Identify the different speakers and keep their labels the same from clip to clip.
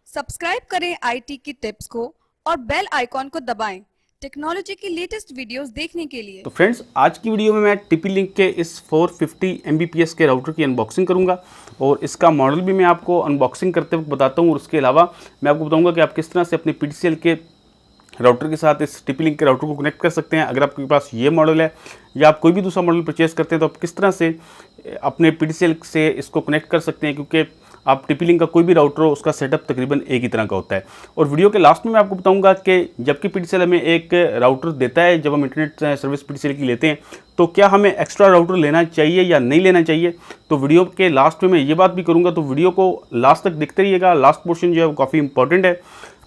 Speaker 1: Subscribe करें IT की tips को और बेल आइकॉन को दबाएं टेक्नोलॉजी की लेटेस्ट वीडियोस देखने के लिए।
Speaker 2: तो फ्रेंड्स, आज की वीडियो में मैं TP-Link के इस 450 Mbps के राउटर की अनबॉक्सिंग करूंगा और इसका मॉडल भी मैं आपको अनबॉक्सिंग करते वक्त बताता हूं। और उसके अलावा मैं आपको बताऊंगा कि आप किस तरह से अपने PTCL के राउटर के साथ इस TP-Link के राउटर को कनेक्ट कर सकते हैं। अगर आपके पास ये मॉडल है या आप कोई भी दूसरा मॉडल परचेज करते हैं तो आप किस तरह से अपने PTCL से इसको कनेक्ट कर सकते हैं, क्योंकि आप TP-Link का कोई भी राउटर हो उसका सेटअप तकरीबन एक ही तरह का होता है। और वीडियो के लास्ट में मैं आपको बताऊंगा कि जबकि PTCL हमें एक राउटर देता है, जब हम इंटरनेट सर्विस PTCL की लेते हैं तो क्या हमें एक्स्ट्रा राउटर लेना चाहिए या नहीं लेना चाहिए। तो वीडियो के लास्ट में मैं ये बात भी करूँगा, तो वीडियो को लास्ट तक देखते रहिएगा। लास्ट पोर्शन जो है वो काफ़ी इंपॉर्टेंट है।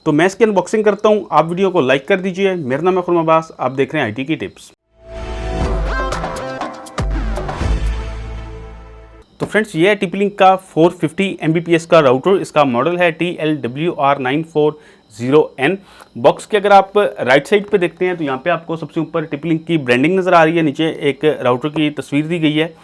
Speaker 2: तो मैं इसकी अनबॉक्सिंग करता हूँ, आप वीडियो को लाइक कर दीजिए। मेरा नाम है खुर्रम अब्बास, आप देख रहे हैं IT की टिप्स। तो फ्रेंड्स, ये है TP-Link का 450 Mbps का राउटर। इसका मॉडल है TLWR940N। बॉक्स के अगर आप राइट साइड पे देखते हैं तो यहाँ पे आपको सबसे ऊपर TP-Link की ब्रांडिंग नज़र आ रही है। नीचे एक राउटर की तस्वीर दी गई है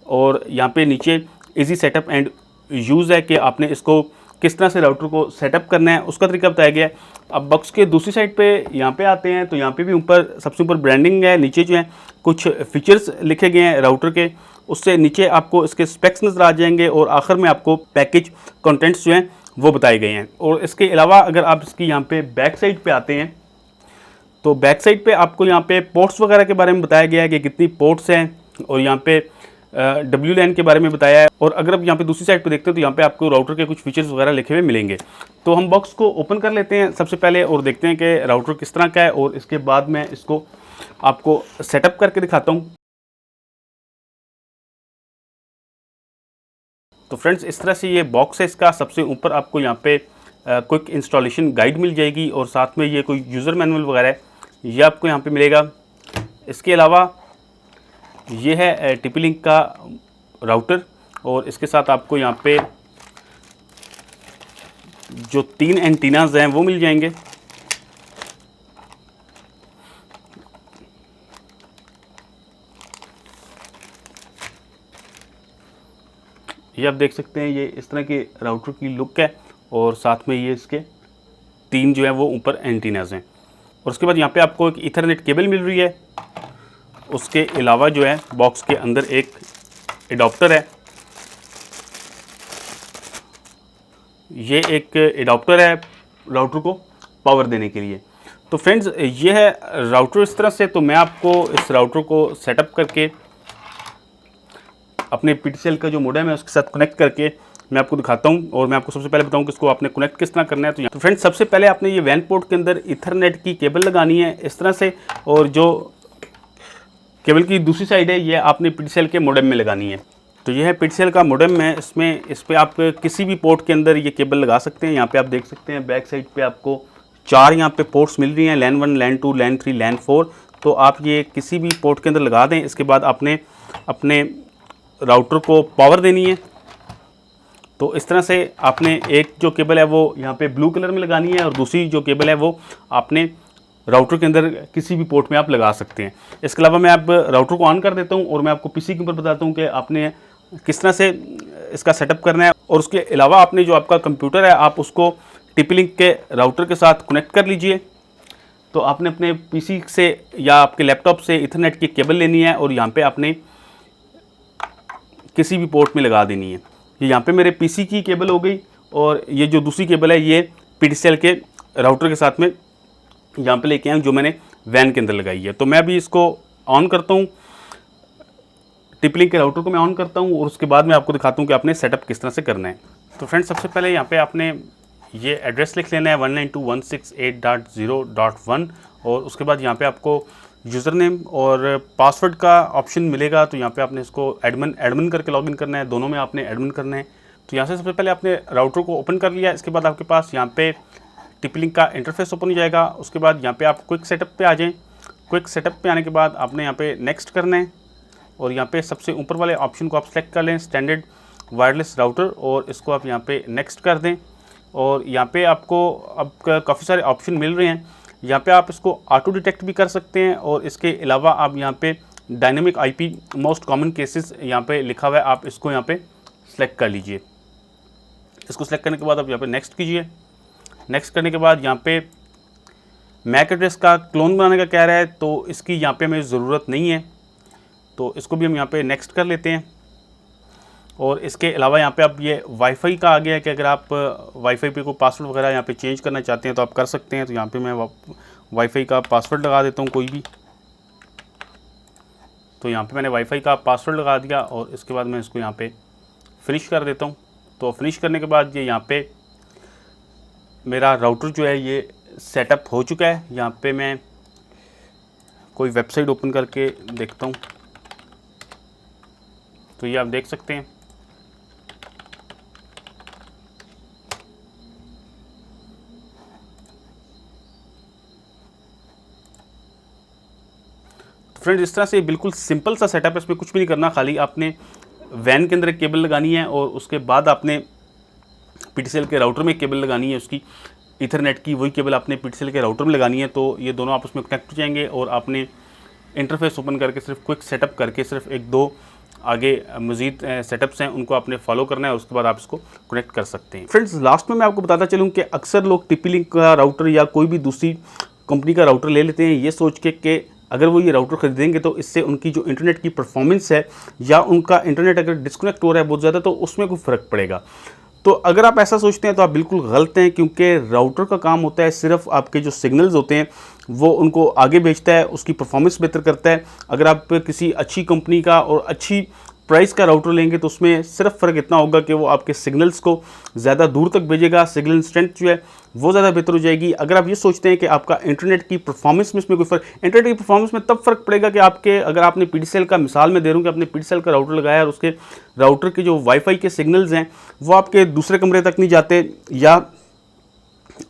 Speaker 2: और यहाँ पे नीचे इजी सेटअप एंड यूज़ है कि आपने इसको किस तरह से राउटर को सेटअप करना है, उसका तरीका बताया गया है। अब बॉक्स के दूसरी साइड पे यहाँ पे आते हैं तो यहाँ पे भी ऊपर सबसे ऊपर ब्रांडिंग है। नीचे जो है कुछ फीचर्स लिखे गए हैं राउटर के, उससे नीचे आपको इसके स्पेक्स नज़र आ जाएंगे और आखिर में आपको पैकेज कंटेंट्स जो हैं वो बताए गए हैं। और इसके अलावा अगर आप इसकी यहाँ पे बैक साइड पे आते हैं तो बैक साइड पे आपको यहाँ पे पोर्ट्स वगैरह के बारे में बताया गया है कि कितनी पोर्ट्स हैं, और यहाँ पे WLAN के बारे में बताया है। और अगर आप यहाँ पे दूसरी साइड पे देखते हैं तो यहाँ पे आपको राउटर के कुछ फीचर्स वगैरह लिखे हुए मिलेंगे। तो हम बॉक्स को ओपन कर लेते हैं सबसे पहले और देखते हैं कि राउटर किस तरह का है, और इसके बाद मैं इसको आपको सेटअप करके दिखाता हूँ। तो फ्रेंड्स, इस तरह से ये बॉक्स है इसका। सबसे ऊपर आपको यहाँ पे क्विक इंस्टॉलेशन गाइड मिल जाएगी और साथ में ये कोई यूज़र मैनुअल वगैरह है ये आपको यहाँ पे मिलेगा। इसके अलावा ये है TP-Link का राउटर और इसके साथ आपको यहाँ पे जो 3 एंटीनाज हैं वो मिल जाएंगे। ये आप देख सकते हैं, ये इस तरह के राउटर की लुक है और साथ में ये इसके 3 जो है वो ऊपर एंटीनाज हैं। और उसके बाद यहाँ पे आपको एक ईथरनेट केबल मिल रही है। उसके अलावा जो है बॉक्स के अंदर एक एडाप्टर है। ये एक एडाप्टर है राउटर को पावर देने के लिए। तो फ्रेंड्स, ये है राउटर इस तरह से। तो मैं आपको इस राउटर को सेटअप करके अपने PTCL का जो मोडेम है उसके साथ कनेक्ट करके मैं आपको दिखाता हूं, और मैं आपको सबसे पहले बताऊं कि इसको आपने कनेक्ट किस तरह करना है। तो फ्रेंड्स, सबसे पहले आपने ये वैन पोर्ट के अंदर ईथरनेट की केबल लगानी है इस तरह से, और जो केबल की दूसरी साइड है ये आपने PTCL के मोडेम में लगानी है। तो ये है PTCL का मोडेम है। इस पर आप किसी भी पोर्ट के अंदर ये केबल लगा सकते हैं। यहाँ पे आप देख सकते हैं बैक साइड पे आपको 4 यहाँ पे पोर्ट्स मिल रही हैं, LAN 1, LAN 2, LAN 3, LAN 4। तो आप ये किसी भी पोर्ट के अंदर लगा दें। इसके बाद आपने अपने राउटर को पावर देनी है। तो इस तरह से आपने एक जो केबल है वो यहाँ पे ब्लू कलर में लगानी है और दूसरी जो केबल है वो आपने राउटर के अंदर किसी भी पोर्ट में आप लगा सकते हैं। इसके अलावा मैं अब राउटर को ऑन कर देता हूँ और मैं आपको PC के ऊपर बताता हूँ कि आपने किस तरह से इसका सेटअप करना है। और उसके अलावा आपने जो आपका कंप्यूटर है आप उसको TP-Link के राउटर के साथ कनेक्ट कर लीजिए। तो आपने अपने PC से या आपके लैपटॉप से ईथरनेट की केबल लेनी है और यहाँ पे आपने किसी भी पोर्ट में लगा देनी है। ये यहाँ पे मेरे PC की केबल हो गई, और ये जो दूसरी केबल है ये PTCL के राउटर के साथ में यहाँ पे लेके आया जो मैंने वैन के अंदर लगाई है। तो मैं अभी इसको ऑन करता हूँ, TP-Link के राउटर को मैं ऑन करता हूँ और उसके बाद मैं आपको दिखाता हूँ कि आपने सेटअप किस तरह से करना है। तो फ्रेंड्स, सबसे पहले यहाँ पे आपने ये एड्रेस लिख लेना है 192.168.0.1, और उसके बाद यहाँ पे आपको यूज़र नेम और पासवर्ड का ऑप्शन मिलेगा। तो यहाँ पे आपने इसको एडमिन करके लॉगिन करना है, दोनों में आपने एडमिन करना है। तो यहाँ से सबसे पहले आपने राउटर को ओपन कर लिया। इसके बाद आपके पास यहाँ पे TP-Link का इंटरफेस ओपन हो जाएगा। उसके बाद यहाँ पे आप क्विक सेटअप पे आ जाएं। क्विक सेटअप पे आने के बाद आपने यहाँ पे नेक्स्ट करना है, और यहाँ पे सबसे ऊपर वाले ऑप्शन को आप सेलेक्ट कर लें, स्टैंडर्ड वायरलेस राउटर, और इसको आप यहाँ पे नेक्स्ट कर दें। और यहाँ पे आपको अब काफ़ी सारे ऑप्शन मिल रहे हैं। यहाँ पे आप इसको ऑटो डिटेक्ट भी कर सकते हैं, और इसके अलावा आप यहाँ पे dynamic IP most common cases यहाँ पे लिखा हुआ है, आप इसको यहाँ पे सेलेक्ट कर लीजिए। इसको सेलेक्ट करने के बाद आप यहाँ पे नेक्स्ट कीजिए। नेक्स्ट करने के बाद यहाँ पे मैक एड्रेस का क्लोन बनाने का कह रहा है, तो इसकी यहाँ पे हमें ज़रूरत नहीं है, तो इसको भी हम यहाँ पे नेक्स्ट कर लेते हैं। और इसके अलावा यहाँ पे अब ये वाईफाई का आ गया है कि अगर आप वाईफाई पे कोई पासवर्ड वगैरह यहाँ पे चेंज करना चाहते हैं तो आप कर सकते हैं। तो यहाँ पे मैं वाईफाई का पासवर्ड लगा देता हूँ कोई भी। तो यहाँ पे मैंने वाईफाई का पासवर्ड लगा दिया और इसके बाद मैं इसको यहाँ पे फिनिश कर देता हूँ। तो फिनिश करने के बाद ये यहाँ पे मेरा राउटर जो है ये सेटअप हो चुका है। यहाँ पे मैं कोई वेबसाइट ओपन करके देखता हूँ, तो ये आप देख सकते हैं। फ्रेंड्स इस तरह से बिल्कुल सिंपल सा सेटअप है, इसमें कुछ भी नहीं करना, खाली आपने वैन के अंदर एक केबल लगानी है और उसके बाद आपने पीटीसीएल के राउटर में केबल लगानी है, उसकी ईथरनेट की वही केबल आपने पीटीसीएल के राउटर में लगानी है। तो ये दोनों आपस में कनेक्ट हो जाएंगे और आपने इंटरफेस ओपन करके सिर्फ क्विक सेटअप करके सिर्फ एक दो आगे मज़ीद सेटअप्स हैं उनको आपने फॉलो करना है, उसके बाद आप इसको कनेक्ट कर सकते हैं। फ्रेंड्स लास्ट में मैं आपको बताता चलूँ कि अक्सर लोग TP-Link का राउटर या कोई भी दूसरी कंपनी का राउटर ले लेते हैं ये सोच के कि अगर वो ये राउटर खरीदेंगे तो इससे उनकी जो इंटरनेट की परफॉर्मेंस है या उनका इंटरनेट अगर डिस्कनेक्ट हो रहा है बहुत ज़्यादा तो उसमें कोई फ़र्क पड़ेगा। तो अगर आप ऐसा सोचते हैं तो आप बिल्कुल गलत हैं, क्योंकि राउटर का काम होता है सिर्फ आपके जो सिग्नल्स होते हैं वो उनको आगे भेजता है, उसकी परफॉर्मेंस बेहतर करता है। अगर आप किसी अच्छी कंपनी का और अच्छी प्राइस का राउटर लेंगे तो उसमें सिर्फ फ़र्क इतना होगा कि वो आपके सिग्नल्स को ज़्यादा दूर तक भेजेगा, सिग्नल स्ट्रेंथ जो है वो ज़्यादा बेहतर हो जाएगी। अगर आप ये सोचते हैं कि आपका इंटरनेट की परफॉर्मेंस में इसमें कोई फ़र्क, इंटरनेट की परफॉर्मेंस में तब फ़र्क पड़ेगा कि आपके अगर आपने पीटीसीएल का मिसाल में दे रहा हूँ कि आपने पीटीसीएल का राउटर लगाया और उसके राउटर के जो वाईफाई के सिग्नल्स हैं वो आपके दूसरे कमरे तक नहीं जाते, या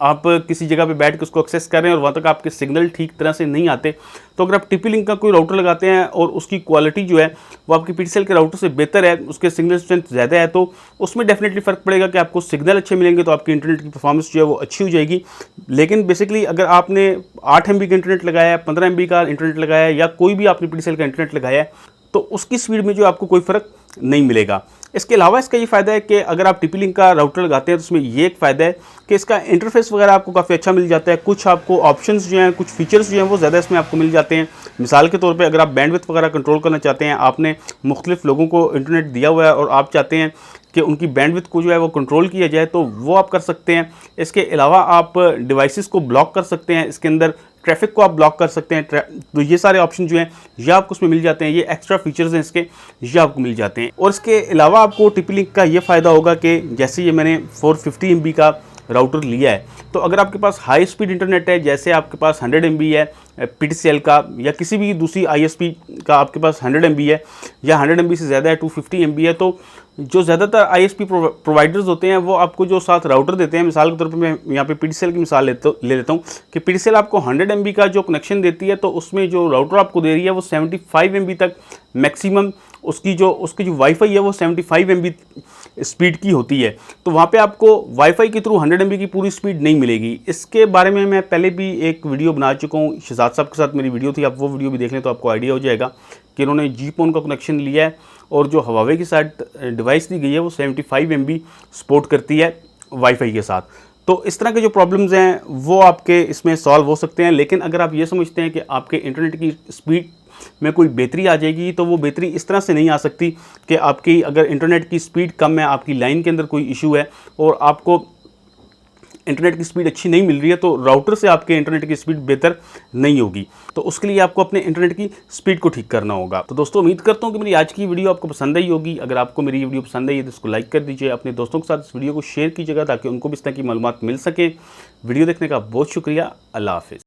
Speaker 2: आप किसी जगह पे बैठ के उसको एक्सेस कर रहे हैं और वहाँ तक आपके सिग्नल ठीक तरह से नहीं आते, तो अगर आप TP-Link का कोई राउटर लगाते हैं और उसकी क्वालिटी जो है वो आपकी पीटीसीएल के राउटर से बेहतर है, उसके सिग्नल स्ट्रेंथ ज़्यादा है, तो उसमें डेफिनेटली फ़र्क पड़ेगा कि आपको सिग्नल अच्छे मिलेंगे तो आपकी इंटरनेट की परफॉर्मेंस जो है वो अच्छी हो जाएगी। लेकिन बेसिकली अगर आपने 8 MB का इंटरनेट लगाया है, 15 MB का इंटरनेट लगाया है या कोई भी आपने पीटीसीएल का इंटरनेट लगाया है तो उसकी स्पीड में जो आपको कोई फ़र्क नहीं मिलेगा। इसके अलावा इसका ये फ़ायदा है कि अगर आप TP-Link का राउटर लगाते हैं तो उसमें ये एक फ़ायदा है कि इसका इंटरफेस वगैरह आपको काफ़ी अच्छा मिल जाता है। कुछ आपको ऑप्शंस जो हैं, कुछ फीचर्स जो हैं वो ज़्यादा इसमें आपको मिल जाते हैं। मिसाल के तौर पे अगर आप बैंडविड्थ वगैरह कंट्रोल करना चाहते हैं, आपने मुख्तलिफ लोगों को इंटरनेट दिया हुआ है और आप चाहते हैं कि उनकी बैंडविड्थ को जो है वो कंट्रोल किया जाए तो वो आप कर सकते हैं। इसके अलावा आप डिवाइसेस को ब्लॉक कर सकते हैं, इसके अंदर ट्रैफिक को आप ब्लॉक कर सकते हैं। तो ये सारे ऑप्शन जो हैं ये आपको उसमें मिल जाते हैं, ये एक्स्ट्रा फीचर्स हैं इसके, ये आपको मिल जाते हैं। और इसके अलावा आपको TP-Link का ये फ़ायदा होगा कि जैसे ये मैंने 450 MB का राउटर लिया है, तो अगर आपके पास हाई स्पीड इंटरनेट है, जैसे आपके पास 100 MB है पीटीसीएल का या किसी भी दूसरी ISP का आपके पास 100 MB है या 100 MB से ज़्यादा है, 250 MB है, तो जो ज़्यादातर ISP प्रोवाइडर्स होते हैं वो आपको जो साथ राउटर देते हैं, मिसाल के तौर पे मैं यहाँ पे पीटीसीएल की मिसाल ले लेता हूँ कि पीटीसीएल आपको 100 MB का जो कनेक्शन देती है तो उसमें जो राउटर आपको दे रही है वो 75 MB तक मैक्सिमम उसकी जो वाईफाई है वो 75 MB स्पीड की होती है। तो वहाँ पे आपको वाईफाई के थ्रू 100 MB की पूरी स्पीड नहीं मिलेगी। इसके बारे में मैं पहले भी एक वीडियो बना चुका हूँ, शहजाद साहब के साथ मेरी वीडियो थी, आप वो वीडियो भी देख लें तो आपको आइडिया हो जाएगा कि इन्होंने GPON का कनेक्शन लिया है और जो Huawei की साथ डिवाइस दी गई है वो 75 MB सपोर्ट करती है वाईफाई के साथ। तो इस तरह के जो प्रॉब्लम्स हैं वो आपके इसमें सॉल्व हो सकते हैं। लेकिन अगर आप ये समझते हैं कि आपके इंटरनेट की स्पीड में कोई बेहतरी आ जाएगी, तो वो बेहतरी इस तरह से नहीं आ सकती कि आपकी अगर इंटरनेट की स्पीड कम है, आपकी लाइन के अंदर कोई इशू है और आपको इंटरनेट की स्पीड अच्छी नहीं मिल रही है, तो राउटर से आपके इंटरनेट की स्पीड बेहतर नहीं होगी। तो उसके लिए आपको अपने इंटरनेट की स्पीड को ठीक करना होगा। तो दोस्तों उम्मीद करता हूँ कि मेरी आज की वीडियो आपको पसंद आई होगी। अगर आपको मेरी ये वीडियो पसंद आई है तो इसको लाइक कर दीजिए, अपने दोस्तों के साथ इस वीडियो को शेयर कीजिएगा ताकि उनको भी इस तरह की मालूमात मिल सके। वीडियो देखने का बहुत शुक्रिया। अल्लाह हाफिज़।